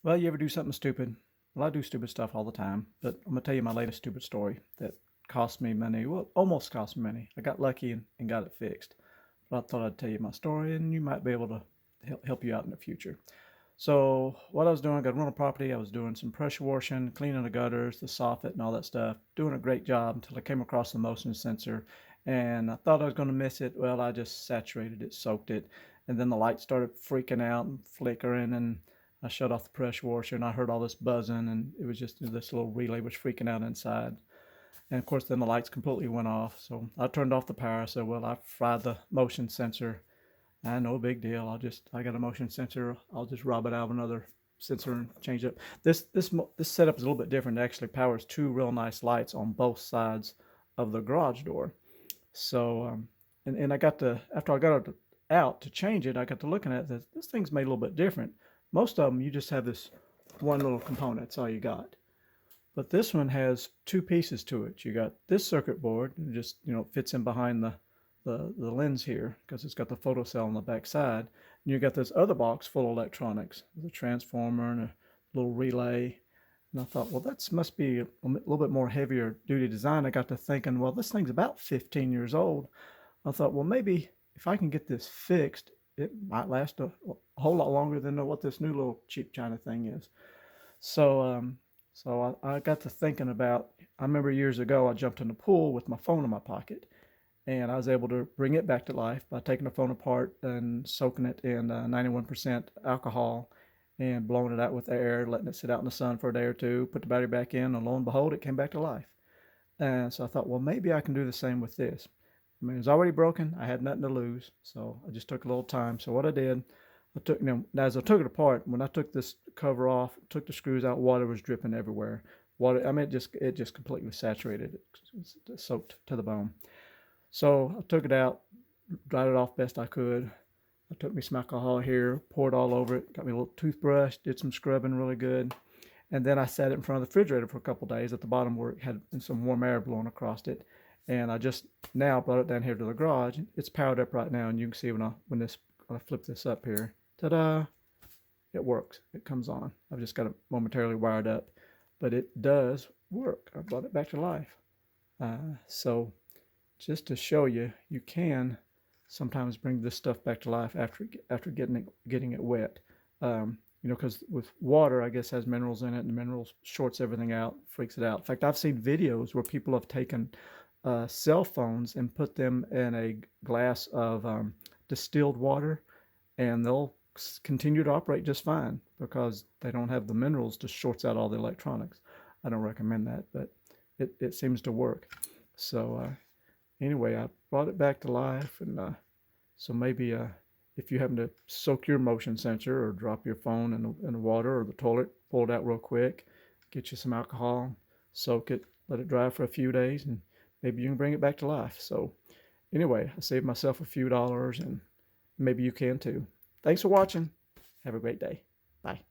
Well, you ever do something stupid? Well, I do stupid stuff all the time, but I'm gonna tell you my latest stupid story that cost me money. Well, almost cost me money. I got lucky and got it fixed. But I thought I'd tell you my story, and you might be able to help you out in the future. So what I was doing, I got rental property. I was doing some pressure washing, cleaning the gutters, the soffit, and all that stuff. Doing a great job until I came across the motion sensor, and I thought I was going to miss it. Well, I just saturated it, soaked it, and then the light started freaking out and flickering, and I shut off the pressure washer, and I heard all this buzzing, and it was just this little relay was freaking out inside. And of course, then the lights completely went off. So I turned off the power. I said, well, I fried the motion sensor. No big deal. I got a motion sensor. I'll just rob it out of another sensor and change it. This setup is a little bit different. It actually powers two real nice lights on both sides of the garage door. So and I got to after I got it out to change it, I got to looking at it. This thing's made a little bit different. Most of them you just have this one little component. That's all you got. But this one has two pieces to it. You got this circuit board, and just fits in behind the lens here because it's got the photocell on the back side. And you got this other box full of electronics, the transformer and a little relay. And I thought, well, that must be a little bit more heavier duty design. I got to thinking, well, this thing's about 15 years old. I thought, well, maybe if I can get this fixed, it might last a whole lot longer than what this new little cheap China thing is. So I got to thinking about, I remember years ago, I jumped in the pool with my phone in my pocket, and I was able to bring it back to life by taking the phone apart and soaking it in 91% alcohol and blowing it out with air, letting it sit out in the sun for a day or two, put the battery back in, and lo and behold, it came back to life. And so I thought, well, maybe I can do the same with this. I mean, it was already broken. I had nothing to lose, so I just took a little time. So what I did, I took, as I took it apart, when I took this cover off, took the screws out, water was dripping everywhere. Water, I mean, it just completely saturated it, soaked to the bone. So I took it out, dried it off best I could. I took me some alcohol here, poured all over it, got me a little toothbrush, did some scrubbing really good. And then I sat it in front of the refrigerator for a couple of days at the bottom where it had some warm air blowing across it. And I just now brought it down here to the garage. It's powered up right now, and you can see when I flip this up here, ta-da, it works. It comes on. I've just got it momentarily wired up, but it does work. I brought it back to life. So just to show you, you can sometimes bring this stuff back to life after getting it wet. Because with water, I guess has minerals in it, and the minerals shorts everything out, freaks it out. In fact, I've seen videos where people have taken cell phones and put them in a glass of distilled water, and they'll continue to operate just fine because they don't have the minerals to shorts out all the electronics. I don't recommend that, but it seems to work. So anyway, I brought it back to life, and so maybe if you happen to soak your motion sensor or drop your phone in the water or the toilet, pull it out real quick, get you some alcohol, soak it, let it dry for a few days, and maybe you can bring it back to life. So anyway, I saved myself a few dollars, and maybe you can too. Thanks for watching. Have a great day. Bye.